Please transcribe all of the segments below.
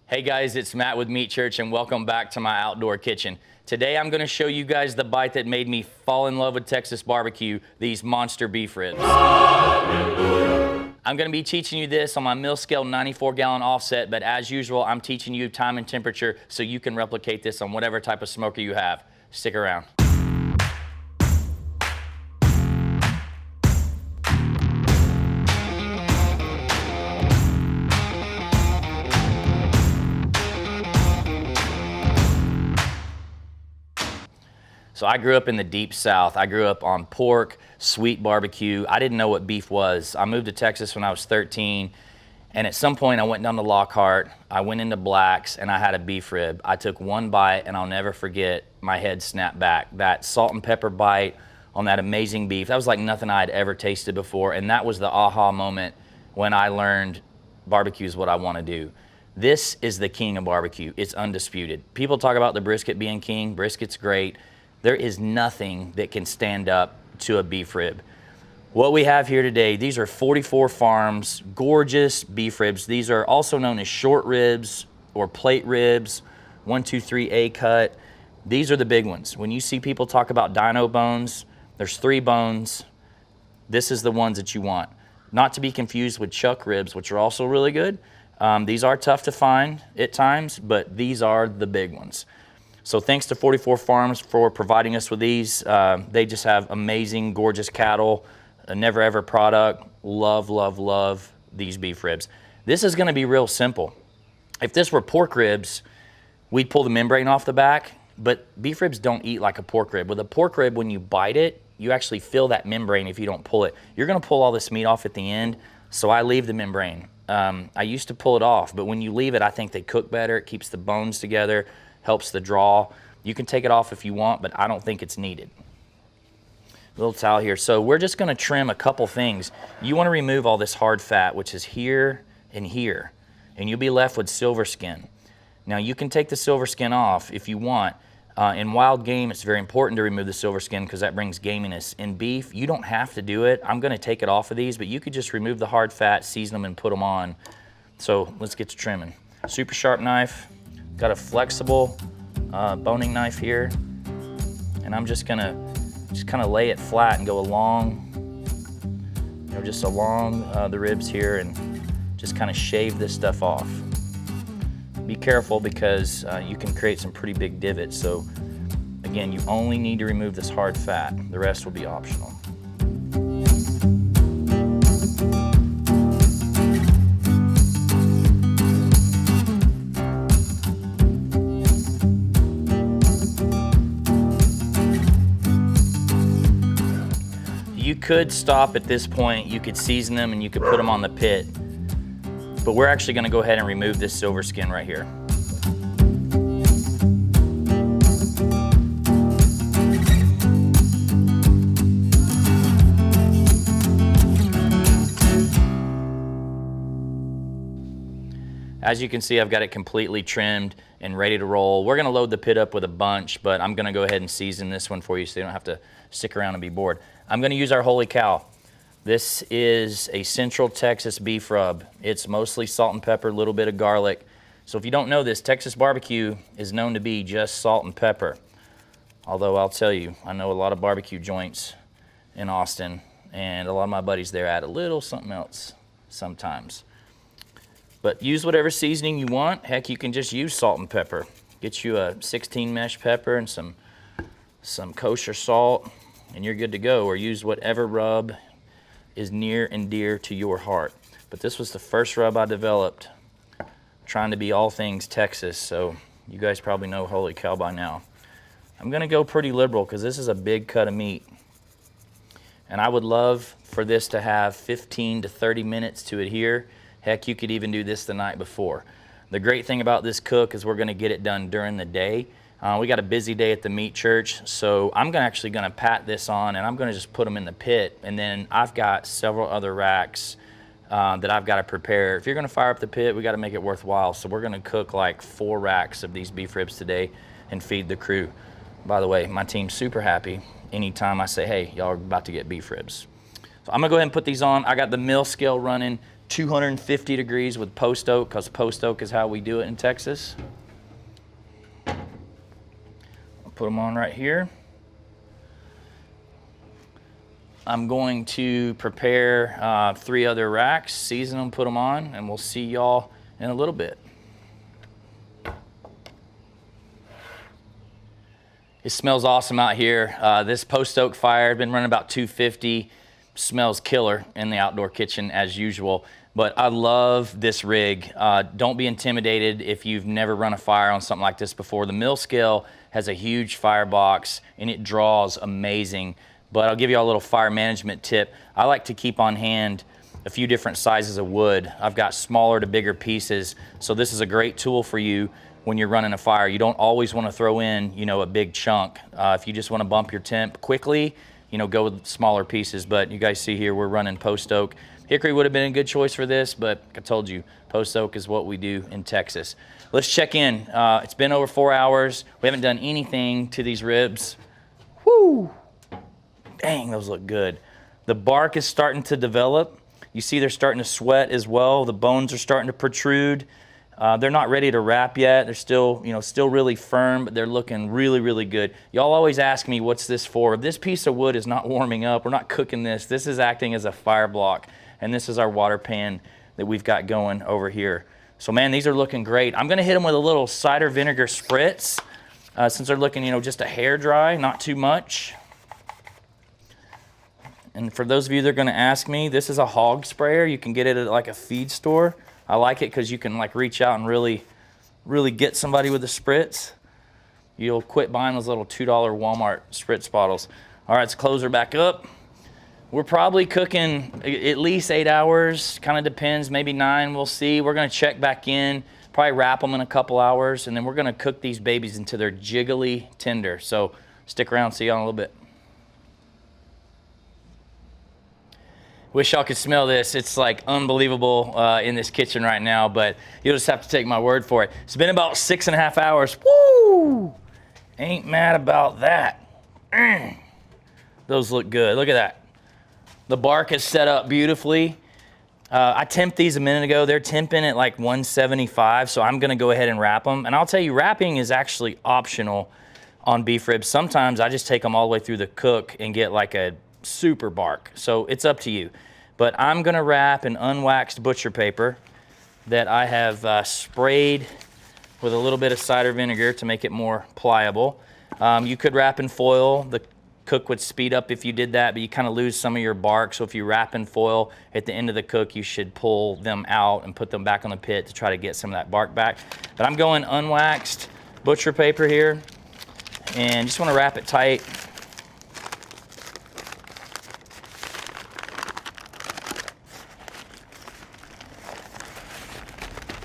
Hey guys, it's Matt with Meat Church and welcome back to my outdoor kitchen. Today I'm gonna show you guys the bite that made me fall in love with Texas BBQ, these monster beef ribs. I'm gonna be teaching you this on my mill scale 94-gallon offset, but as usual, I'm teaching you time and temperature so you can replicate this on whatever type of smoker you have. Stick around. So I grew up in the deep South. I grew up on pork, sweet barbecue. I didn't know what beef was. I moved to Texas when I was 13, and at some point I went down to Lockhart, I went into Black's, and I had a beef rib. I took one bite, and I'll never forget, my head snapped back. That salt and pepper bite on that amazing beef, that was like nothing I had ever tasted before, and that was the aha moment when I learned barbecue is what I want to do. This is the king of barbecue. It's undisputed. People talk about the brisket being king. Brisket's great. There is nothing that can stand up to a beef rib. What we have here today, these are 44 Farms, gorgeous beef ribs. These are also known as short ribs or plate ribs, 123A cut. These are the big ones. When you see people talk about dino bones, there's 3 bones. This is the ones that you want. Not to be confused with chuck ribs, which are also really good. These are tough to find at times, but these are the big ones. So thanks to 44 Farms for providing us with these. They just have amazing, gorgeous cattle, a never ever product. Love, love, love these beef ribs. This is gonna be real simple. If this were pork ribs, we'd pull the membrane off the back, but beef ribs don't eat like a pork rib. With a pork rib, when you bite it, you actually feel that membrane if you don't pull it. You're gonna pull all this meat off at the end, so I leave the membrane. I used to pull it off, but when you leave it, I think they cook better. It keeps the bones together, helps the draw. You can take it off if you want, but I don't think it's needed. Little towel here. So we're just gonna trim a couple things. You wanna remove all this hard fat, which is here and here, and you'll be left with silver skin. Now you can take the silver skin off if you want. In wild game, it's very important to remove the silver skin because that brings gaminess. In beef, you don't have to do it. I'm gonna take it off of these, but you could just remove the hard fat, season them, and put them on. So let's get to trimming. Super sharp knife. Got a flexible boning knife here, and I'm just gonna kind of lay it flat and go along, just along the ribs here, and just kind of shave this stuff off. Be careful because you can create some pretty big divots. So again, you only need to remove this hard fat. The rest will be optional. You could stop at this point, you could season them and you could put them on the pit, but we're actually gonna go ahead and remove this silver skin right here. As you can see, I've got it completely trimmed and ready to roll. We're gonna load the pit up with a bunch, but I'm gonna go ahead and season this one for you so you don't have to stick around and be bored. I'm gonna use our Holy Cow. This is a Central Texas beef rub. It's mostly salt and pepper, a little bit of garlic. So if you don't know this, Texas barbecue is known to be just salt and pepper. Although I'll tell you, I know a lot of barbecue joints in Austin, and a lot of my buddies there add a little something else sometimes. But use whatever seasoning you want. Heck, you can just use salt and pepper. Get you a 16 mesh pepper and some kosher salt, and you're good to go. Or use whatever rub is near and dear to your heart. But this was the first rub I developed, trying to be all things Texas, so you guys probably know Holy Cow by now. I'm gonna go pretty liberal because this is a big cut of meat. And I would love for this to have 15 to 30 minutes to adhere. Heck, you could even do this the night before. The great thing about this cook is we're gonna get it done during the day. We got a busy day at the meat church, so I'm actually gonna pat this on and I'm gonna just put them in the pit, and then I've got several other racks that I've gotta prepare. If you're gonna fire up the pit, we gotta make it worthwhile, so we're gonna cook like 4 racks of these beef ribs today and feed the crew. By the way, my team's super happy anytime I say, hey, y'all are about to get beef ribs. So I'm gonna go ahead and put these on. I got the mill scale running. 250 degrees with post oak, because post oak is how we do it in Texas. I'll put them on right here. I'm going to prepare 3 other racks, season them, put them on, and we'll see y'all in a little bit. It smells awesome out here. This post oak fire, I've been running about 250. Smells killer in the outdoor kitchen as usual. But I love this rig. Don't be intimidated if you've never run a fire on something like this before. The mill scale has a huge firebox and it draws amazing. But I'll give you all a little fire management tip. I like to keep on hand a few different sizes of wood. I've got smaller to bigger pieces. So this is a great tool for you when you're running a fire. You don't always want to throw in, you know, a big chunk. If you just want to bump your temp quickly, you know, go with smaller pieces. But you guys see here, we're running post oak. Hickory would have been a good choice for this, but like I told you, post oak is what we do in Texas. Let's check in. It's been over 4 hours. We haven't done anything to these ribs. Whoo! Dang, those look good. The bark is starting to develop. You see they're starting to sweat as well. The bones are starting to protrude. They're not ready to wrap yet. They're still, you know, still really firm, but they're looking really, really good. Y'all always ask me, what's this for? This piece of wood is not warming up. We're not cooking this. This is acting as a fire block, and this is our water pan that we've got going over here. So, man, these are looking great. I'm going to hit them with a little cider vinegar spritz since they're looking, you know, just a hair dry, not too much. And for those of you that are going to ask me, this is a hog sprayer. You can get it at like a feed store. I like it because you can like reach out and really get somebody with a spritz. You'll quit buying those little $2 Walmart spritz bottles. All right, let's close her back up. We're probably cooking at least 8 hours. Kind of depends, maybe 9, we'll see. We're gonna check back in, probably wrap them in a couple hours, and then we're gonna cook these babies until they're jiggly tender. So stick around, see y'all in a little bit. Wish y'all could smell this. It's like unbelievable in this kitchen right now, but you'll just have to take my word for it. It's been about 6.5 hours. Woo! Ain't mad about that. Those look good. Look at that. The bark is set up beautifully. I temped these a minute ago. They're temping at like 175, so I'm gonna go ahead and wrap them. And I'll tell you, wrapping is actually optional on beef ribs. Sometimes I just take them all the way through the cook and get like a super bark. So it's up to you. But I'm gonna wrap an unwaxed butcher paper that I have sprayed with a little bit of cider vinegar to make it more pliable. You could wrap in foil. The cook would speed up if you did that, but you kind of lose some of your bark. So if you wrap in foil at the end of the cook, you should pull them out and put them back on the pit to try to get some of that bark back. But I'm going unwaxed butcher paper here and just want to wrap it tight.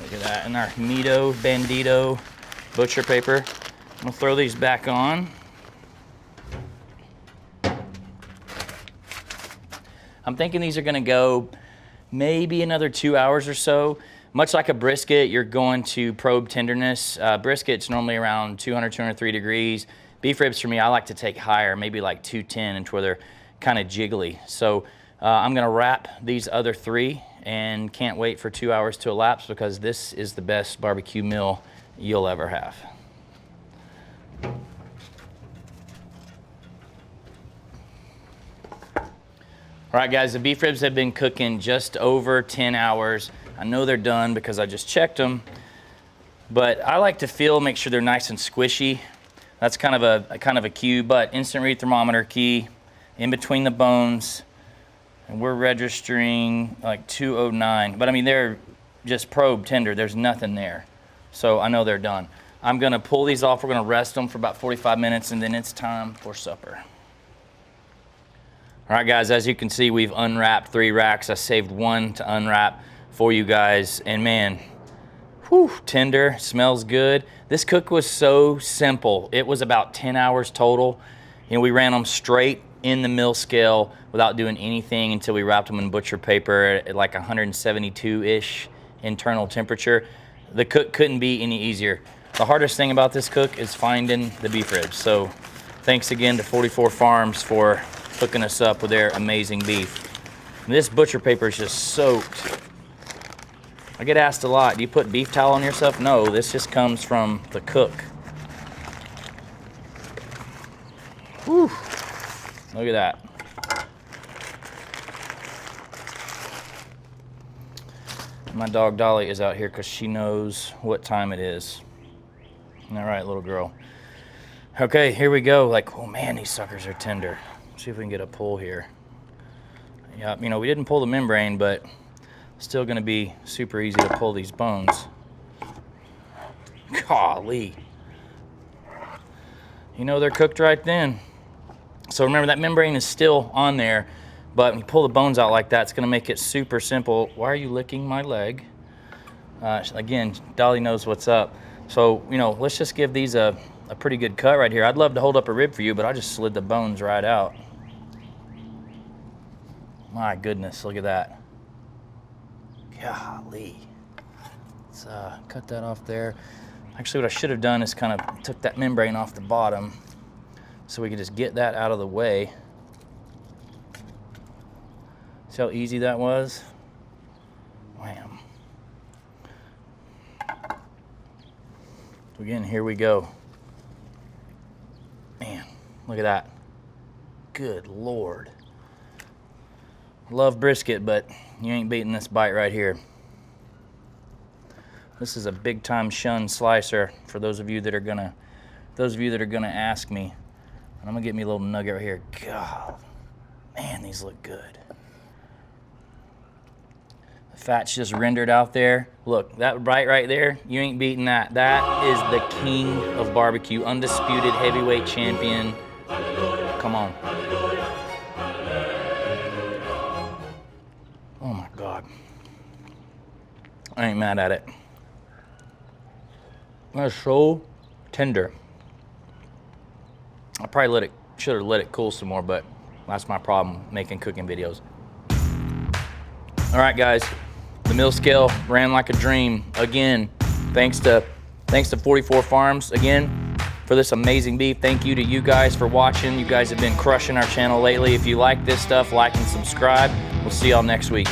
Look at that, and our Mito Bandito butcher paper. I'm gonna throw these back on. I'm thinking these are gonna go maybe another 2 hours or so. Much like a brisket, you're going to probe tenderness. Brisket's normally around 200, 203 degrees. Beef ribs for me, I like to take higher, maybe like 210 into where they're kind of jiggly. So I'm gonna wrap these other 3 and can't wait for 2 hours to elapse because this is the best barbecue meal you'll ever have. All right, guys, the beef ribs have been cooking just over 10 hours. I know they're done because I just checked them, but I like to make sure they're nice and squishy. That's kind of a cue, but instant read thermometer key in between the bones, and we're registering like 209. But I mean, they're just probe tender. There's nothing there, so I know they're done. I'm gonna pull these off. We're gonna rest them for about 45 minutes, and then it's time for supper. All right, guys, as you can see, we've unwrapped 3 racks. I saved 1 to unwrap for you guys. And man, whew, tender, smells good. This cook was so simple. It was about 10 hours total. You know, we ran them straight in the mill scale without doing anything until we wrapped them in butcher paper at like 172-ish internal temperature. The cook couldn't be any easier. The hardest thing about this cook is finding the beef ribs. So thanks again to 44 Farms for hooking us up with their amazing beef. And this butcher paper is just soaked I get asked a lot, do you put beef towel on yourself? No, this just comes from the cook. Whew. Look at that. My dog Dolly is out here because she knows what time it is. All right, little girl. Okay, here we go. Like, oh man, these suckers are tender. Let's see if we can get a pull here. Yeah, you know, we didn't pull the membrane, but still gonna be super easy to pull these bones. Golly. You know they're cooked right then. So remember, that membrane is still on there, but when you pull the bones out like that, it's gonna make it super simple. Why are you licking my leg? Again, Dolly knows what's up. So, you know, let's just give these a pretty good cut right here. I'd love to hold up a rib for you, but I just slid the bones right out. My goodness, look at that. Golly. Let's cut that off there. Actually, what I should have done is kind of took that membrane off the bottom so we could just get that out of the way. See how easy that was? Wham. Again, here we go. Man, look at that. Good Lord. Love brisket, but you ain't beating this bite right here. This is a big time shunned slicer for those of you that are gonna ask me. And I'm gonna get me a little nugget right here. God, man, these look good. The fat's just rendered out there. Look, that bite right there, you ain't beating that. That is the king of barbecue, undisputed heavyweight champion. Come on. Oh my God. I ain't mad at it. That's so tender. I probably should have let it cool some more, but that's my problem making cooking videos. All right, guys, the meal scale ran like a dream. Again, thanks to 44 Farms again for this amazing beef. Thank you to you guys for watching. You guys have been crushing our channel lately. If you like this stuff, like and subscribe. We'll see y'all next week.